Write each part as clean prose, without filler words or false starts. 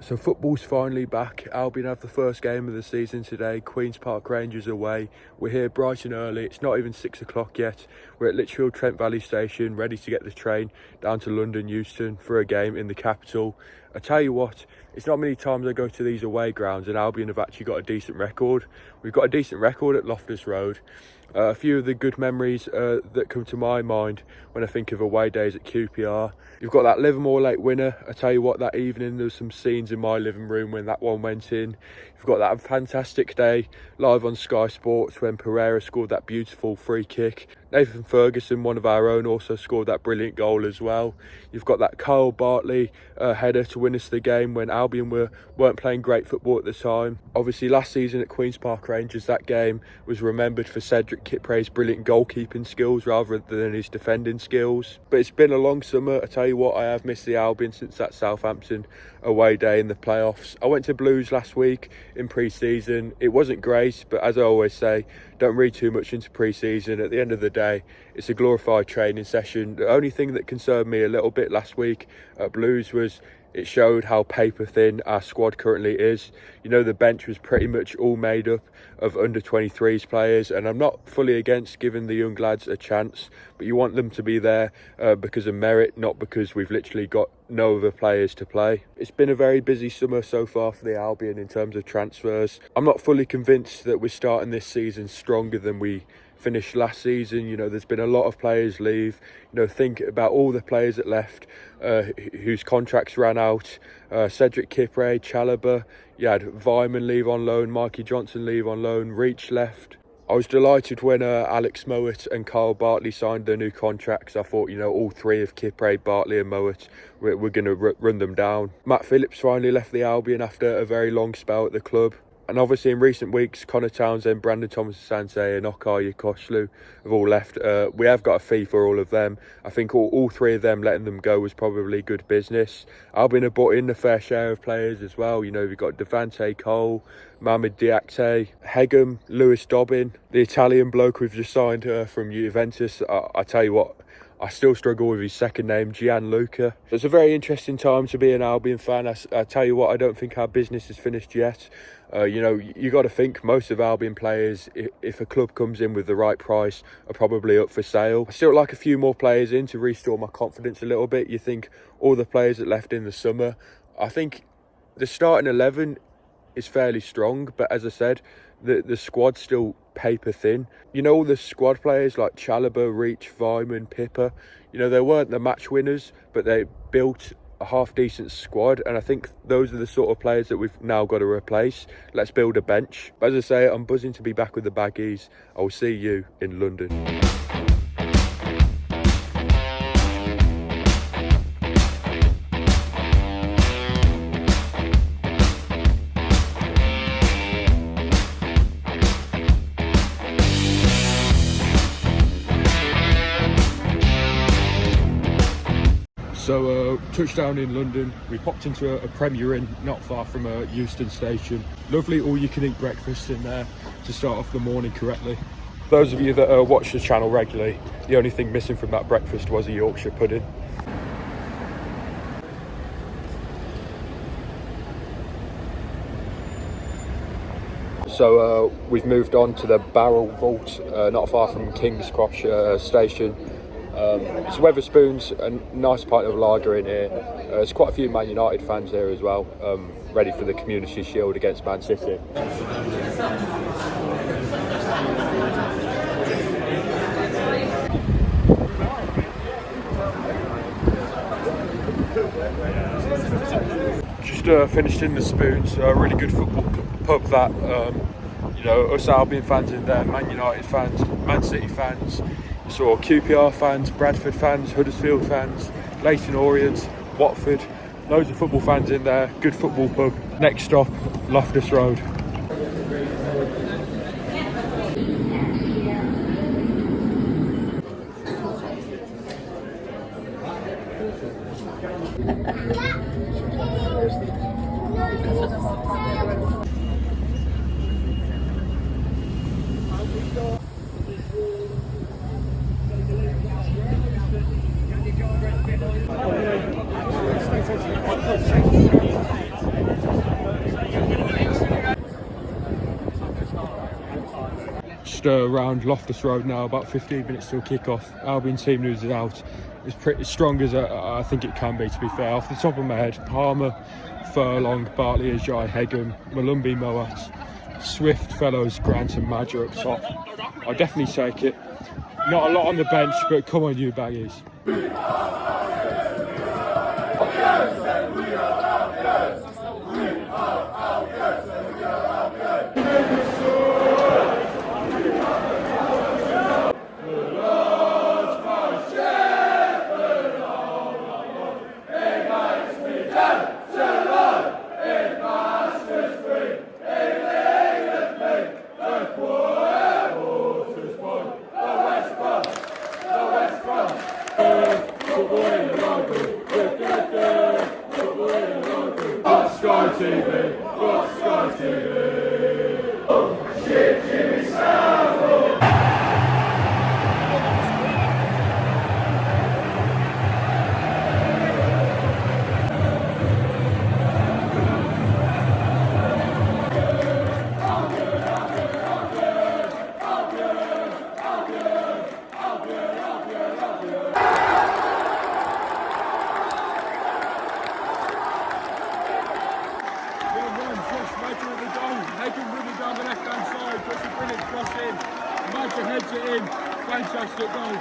So football's finally back. Albion have the first game of the season today. Queen's Park Rangers away. We're here bright and early. It's not even 6 o'clock yet. We're at Lichfield Trent Valley Station, ready to get the train down to London Euston for a game in the capital. I tell you what, it's not many times I go to these away grounds and Albion have actually got a decent record. We've got a decent record at Loftus Road. A few of the good memories that come to my mind when I think of away days at QPR. You've got that Livermore late winner. I tell you what, that evening there was some scenes in my living room when that one went in. You've got that fantastic day live on Sky Sports when Pereira scored that beautiful free kick. Nathan Ferguson, one of our own, also scored that brilliant goal as well. You've got that Kyle Bartley header to win us the game when Albion weren't playing great football at the time. Obviously last season at Queen's Park Rangers, that game was remembered for Cedric Kipre's brilliant goalkeeping skills rather than his defending skills. But it's been a long summer. I tell you what, I have missed the Albion since that Southampton away day in the playoffs. I went to Blues last week in pre-season. It wasn't great, but as I always say, don't read too much into pre-season. At the end of the day, it's a glorified training session. The only thing that concerned me a little bit last week at Blues was it showed how paper thin our squad currently is. You know, the bench was pretty much all made up of under 23s players, and I'm not fully against giving the young lads a chance, but you want them to be there because of merit, not because we've literally got no other players to play. It's been a very busy summer so far for the Albion in terms of transfers. I'm not fully convinced that we're starting this season stronger than we finished last season. You know, there's been a lot of players leave. You know, think about all the players that left whose contracts ran out. Cedric Kipre, Chalobah, you had Vyman leave on loan, Mikey Johnson leave on loan, Reach left. I was delighted when Alex Mowat and Kyle Bartley signed their new contracts. I thought, you know, all three of Kipre, Bartley and Mowat, we're going to run them down. Matt Phillips finally left the Albion after a very long spell at the club. And obviously in recent weeks, Connor Townsend, Brandon Thomas-Asante and Okai Yokoshlu have all left. We have got a fee for all of them. I think all three of them, letting them go was probably good business. Albion have brought in a fair share of players as well. You know, we've got Devante Cole, Mohamed Diakite, Hegem, Lewis Dobbin, the Italian bloke we've just signed from Juventus. I tell you what, I still struggle with his second name, Gianluca. It's a very interesting time to be an Albion fan. I tell you what, I don't think our business is finished yet. You know, you got to think most of Albion players, if a club comes in with the right price, are probably up for sale. I still like a few more players in to restore my confidence a little bit. You think all the players that left in the summer, I think the starting 11 is fairly strong, but as I said, the squad's still paper thin. You know, all the squad players like Chalobah, Reach, Vyman, Pippa, you know, they weren't the match winners, but they built a half-decent squad, and I think those are the sort of players that we've now got to replace. Let's build a bench. But as I say, I'm buzzing to be back with the Baggies. I will see you in London. So touchdown in London, we popped into a Premier Inn not far from Euston Station. Lovely all-you-can-eat breakfast in there to start off the morning correctly. Those of you that watch the channel regularly, the only thing missing from that breakfast was a Yorkshire pudding. So we've moved on to the Barrel Vault, not far from King's Cross Station. It's Wetherspoons, a nice pint of lager in here. There's quite a few Man United fans here as well, ready for the Community Shield against Man City. Just finished in the Spoons, a really good football pub that. You know, us Albion fans in there, Man United fans, Man City fans. Saw QPR fans, Bradford fans, Huddersfield fans, Leyton Orient, Watford, loads of football fans in there. Good football pub. Next stop, Loftus Road. just around Loftus Road now, about 15 minutes till kick-off. Albion team news is out. It's pretty as strong as I think it can be, to be fair. Off the top of my head, Palmer, Furlong, Bartley, Ajay, Hegum, Malumbi, Moat, Swift, Fellows, Grant and Maja up top. I'll definitely take it. Not a lot on the bench, but come on you baggies. Maja heads it in, fantastic goal.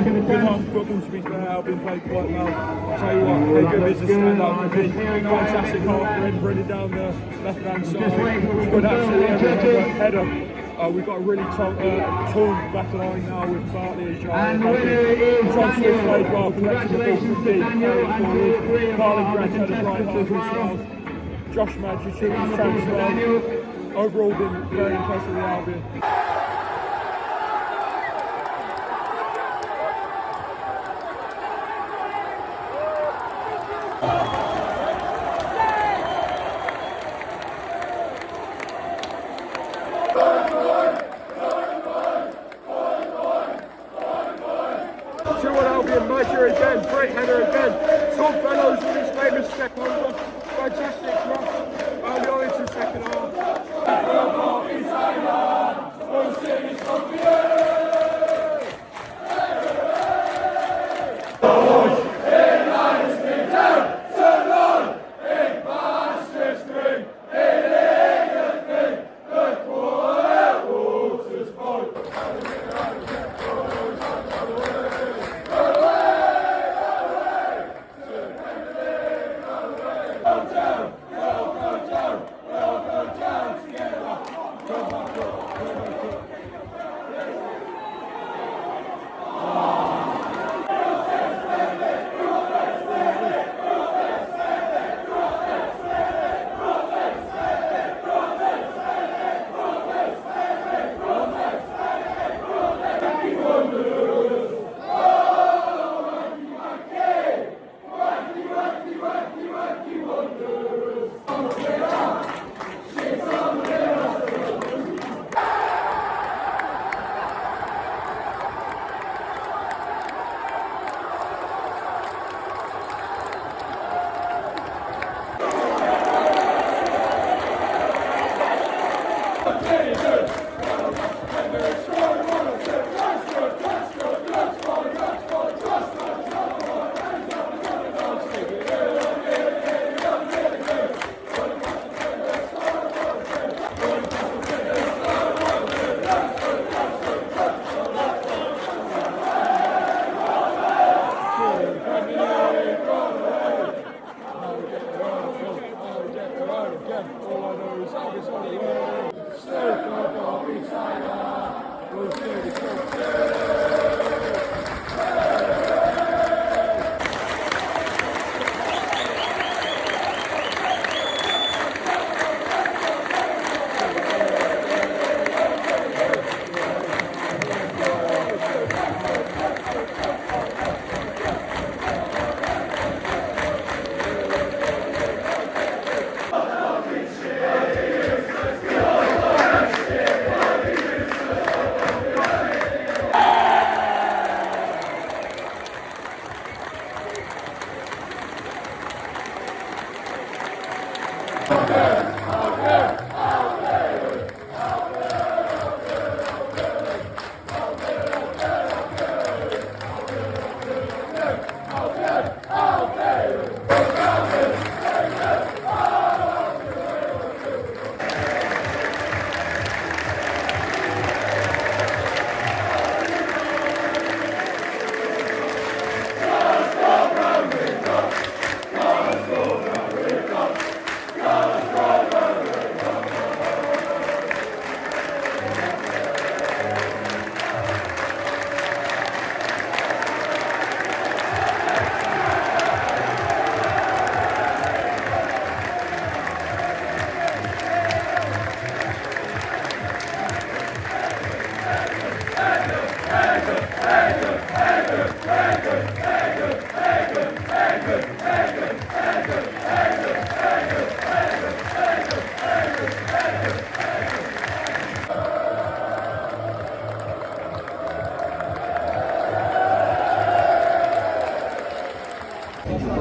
Good half football, to be fair. Albion played quite well. I'll tell you what, Hegum is a standout for me. Fantastic half for him, running down the left-hand side. Good absolutely header. We've got a really tall back line now with Bartley, John Swift played well, collecting the ball from deep, carrying forward. Carlin Grant had a right half as well. Josh Maja shooting his chance well. Overall, been very impressed with the Albion. Maja again, great header again. Tom Fellows with his famous step over. Fantastic cross early on into the second half.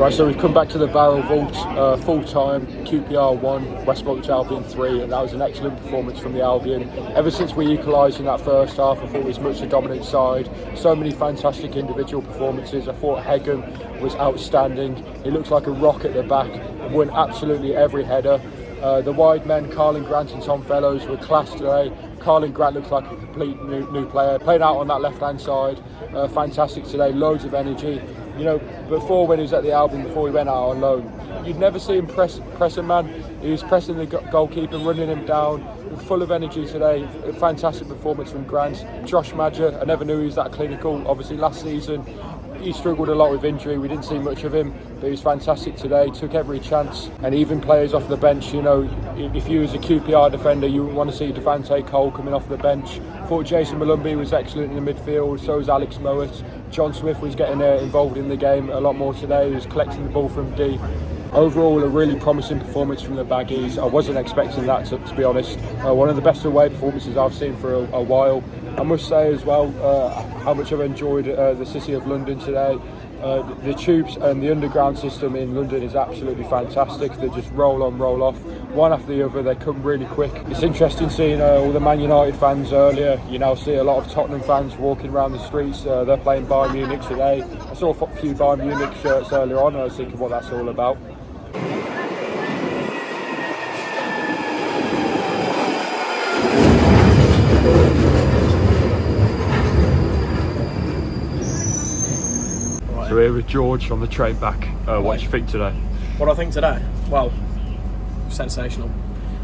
Right, so we've come back to the Barrel Vault, full-time, QPR 1, West Bromwich Albion 3, and that was an excellent performance from the Albion. Ever since we equalised in that first half, I thought it was much the dominant side. So many fantastic individual performances. I thought Hegem was outstanding. He looks like a rock at the back, won absolutely every header. The wide men, Carlin Grant and Tom Fellows, were class today. Carlin Grant looks like a complete new player, playing out on that left-hand side. Fantastic today, loads of energy. You know, before when he was at the Albion, before he went out on loan, you'd never see him press a man. He was pressing the goalkeeper, running him down, full of energy today. A fantastic performance from Grant. Josh Maja, I never knew he was that clinical. Obviously last season he struggled a lot with injury, we didn't see much of him, but he was fantastic today, took every chance. And even players off the bench, you know, if you was a QPR defender, you would want to see Devante Cole coming off the bench. Thought Jason Malumbi was excellent in the midfield, so was Alex Mowat. John Swift was getting involved in the game a lot more today. He was collecting the ball from D. Overall, a really promising performance from the Baggies. I wasn't expecting that, to be honest. One of the best away performances I've seen for a while. I must say as well how much I've enjoyed the City of London today. The tubes and the underground system in London is absolutely fantastic. They just roll on, roll off, one after the other. They come really quick. It's interesting seeing all the Man United fans earlier. You now see a lot of Tottenham fans walking around the streets. They're playing Bayern Munich today. I saw a few Bayern Munich shirts earlier on. I was thinking what that's all about. So we're here with George on the train back. What do you think today? What I think today? Well, sensational.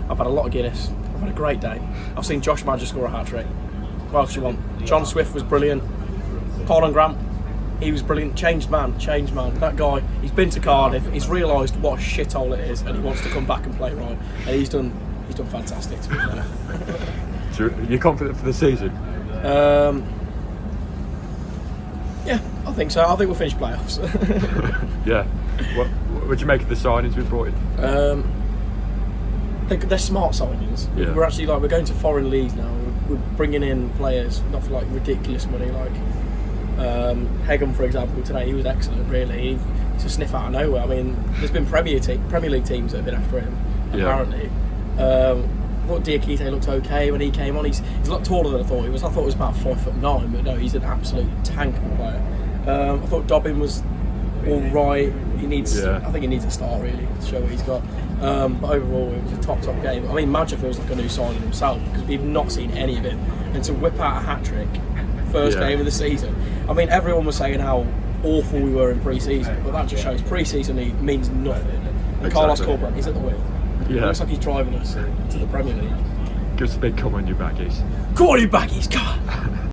I've had a lot of Guinness. I've had a great day. I've seen Josh Maja score a hat-trick. What else do you want? John Swift was brilliant. Colin Grant, he was brilliant. Changed man. That guy, he's been to Cardiff. He's realised what a shithole it is, and he wants to come back and play right. And he's done fantastic, to be fair. So you're confident for the season? Yeah, I think so. I think we'll finish playoffs. Yeah. What would you make of the signings we brought in? They're smart signings. Yeah. We're going to foreign leagues now. We're bringing in players not for like ridiculous money. Like Hegem, for example, today he was excellent. Really, he's a sniff out of nowhere. I mean, there's been Premier League teams that have been after him. Apparently. I thought Diakite looked okay when he came on. He's a lot taller than I thought he was. I thought he was about 5'9", but no, he's an absolute tank of a player. I thought Dobbin was all right. I think he needs a start really to show what he's got. But overall, it was a top game. I mean, Maja feels like a new signing himself because we've not seen any of him. And to whip out a hat-trick, first game of the season. I mean, everyone was saying how awful we were in pre-season, but that just shows pre-season league means nothing. And Exactly. Carlos Corberán, he's at the wheel. Yeah. It looks like he's driving us to the Premier League. Give us a big come on, you Baggies. Come on, you Baggies, come on!